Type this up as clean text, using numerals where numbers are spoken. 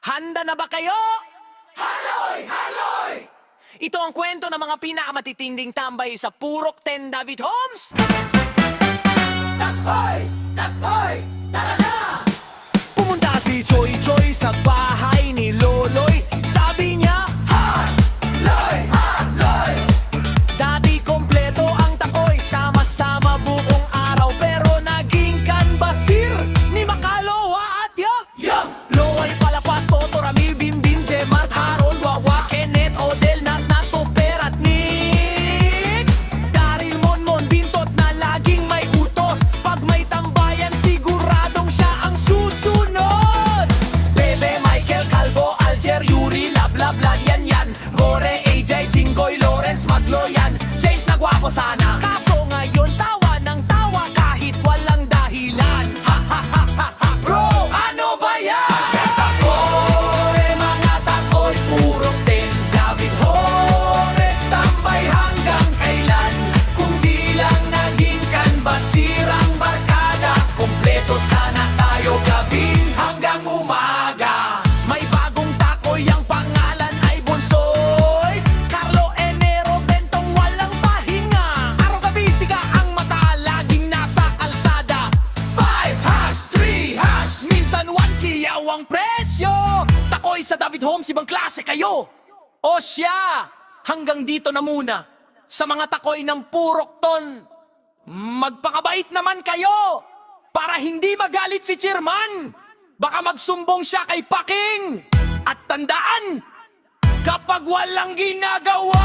Handa na ba kayo? Haloy! Haloy! Ito ang kwento ng mga pinakamatitinding tambay sa Purok 10 David Homes. Takhoy! Takhoy! Tara na! Pumunta si Choy Choy sa bahay ni Loloy. Sabi niya, Haloy! Haloy! Dati kompleto ang takoy, sama-sama buong araw, pero naging kanbasir ni Makalowa at Yang! Loay, Palapas, Toto, Ramil, Bimbim, Jemart, Harold, Wawa, Kenneth, Odel, Nat, Toper at Nick. Daryl, Monmon, Bintot na laging may utot. Pag may tambayan, siguradong siya ang susunod. Bebe, Michael, Calvo, Alger, Yuri, Lablab, Yan, Yan, Gore, AJ, Jinggoy, Lawrence, Magloyan, James na gwapo sana. Kaso ngayon tawa ng tawa kahit walang dahilan. Ha ha ha ha ha. Bro, ano ba yan? Mga takoy, Purok 10 David Homes, tambay hanggang kailan? Kung di lang naging kanbasirang barkada, kompleto sana tayo gabi hanggang umaga. May bagong takoy, ang pangalan ay Bonsoy. Carlo Enero, bentong walang pahinga. Araw-gabi siga ang mata, laging nasa kalsada. 5 hash, 3 hash, minsan 1 kiyaw ang presyo. Takoy sa David Homes, ibang klase kayo. O siya, hanggang dito na muna. Sa mga takoy ng Purok Ton, magpakabait naman kayo para hindi magalit si Chairman. Baka magsumbong siya kay Paking. At tandaan, kapag walang ginagawa,